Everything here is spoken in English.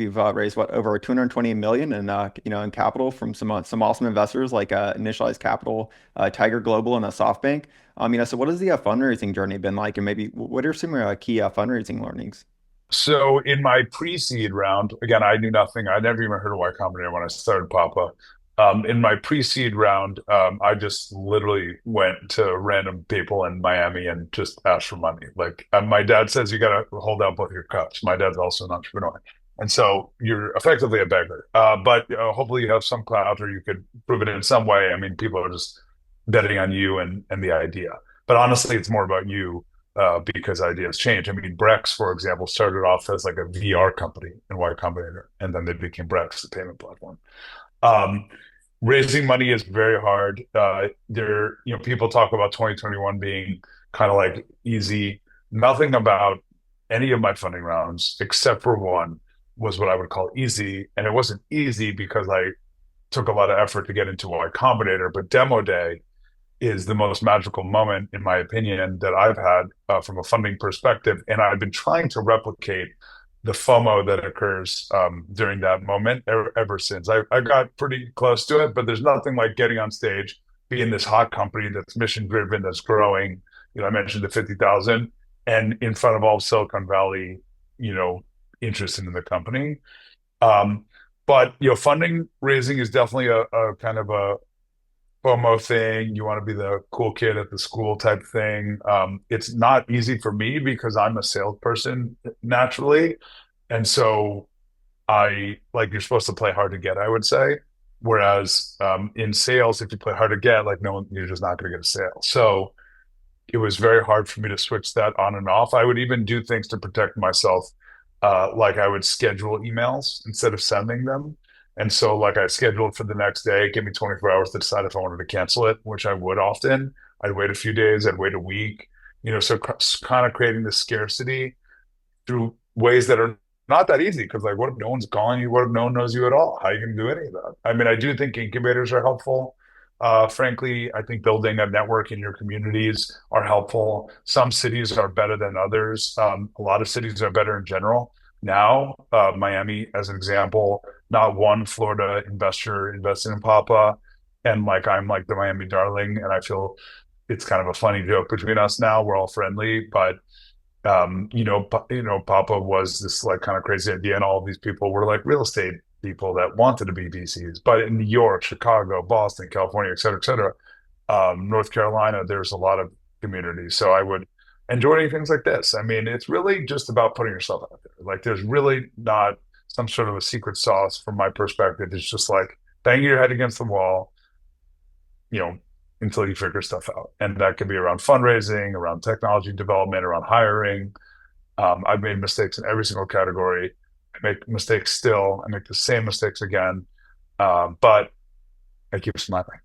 We've raised what over 220 million in in capital from some awesome investors like Initialized Capital, Tiger Global, and SoftBank. So what has the fundraising journey been like, and maybe what are some key fundraising learnings? So in my pre-seed round, again, I knew nothing. I never even heard of Y Combinator when I started Papa. In my pre-seed round, I just literally went to random people in Miami and just asked for money. Like my dad says, you got to hold out both your cups. My dad's also an entrepreneur, and so you're effectively a beggar. But hopefully you have some clout, or you could prove it in some way. I mean, people are just betting on you and the idea. But honestly, it's more about you because ideas change. I mean, Brex, for example, started off as like a VR company in Y Combinator, and then they became Brex, the payment platform. Um, Raising money is very hard. People talk about 2021 being kind of like easy. Nothing about any of my funding rounds, except for one, was what I would call easy. And it wasn't easy because I took a lot of effort to get into Y Combinator, but demo day is the most magical moment, in my opinion, that I've had from a funding perspective. And I've been trying to replicate the FOMO that occurs during that moment ever since. I got pretty close to it, but there's nothing like getting on stage, being this hot company that's mission driven, that's growing. I mentioned the 50,000 and in front of all of Silicon Valley, you know, interest in the company. Um, but funding raising is definitely a kind of a FOMO thing. You want to be the cool kid at the school type thing. It's not easy for me because I'm a salesperson naturally. And so you're supposed to play hard to get, I would say. Whereas in sales, if you play hard to get, like no one, you're just not going to get a sale. So it was very hard for me to switch that on and off. I would even do things to protect myself. Like I would schedule emails instead of sending them. And so like I scheduled for the next day, give me 24 hours to decide if I wanted to cancel it, which I would often. I'd wait a few days, I'd wait a week, so kind of creating this scarcity through ways that are not that easy. Because like, what if no one's calling you? What if no one knows you at all? How are you going to do any of that? I mean, I do think incubators are helpful. Frankly, I think building a network in your communities are helpful. Some cities are better than others. A lot of cities are better in general. Now, Miami, as an example, not one Florida investor invested in Papa, and like I'm like the Miami darling, and I feel it's kind of a funny joke between us now. We're all friendly, but Papa was this like kind of crazy idea, and all of these people were like real estate people that wanted to be VCs. But in New York, Chicago, Boston, California, et cetera, North Carolina, there's a lot of communities. So I would enjoy things like this. I mean, it's really just about putting yourself out there. Like, there's really not some sort of a secret sauce from my perspective. It's just like banging your head against the wall, you know, until you figure stuff out. And that can be around fundraising, around technology development, around hiring. I've made mistakes in every single category. I make mistakes still. I make the same mistakes again. But I keep smiling.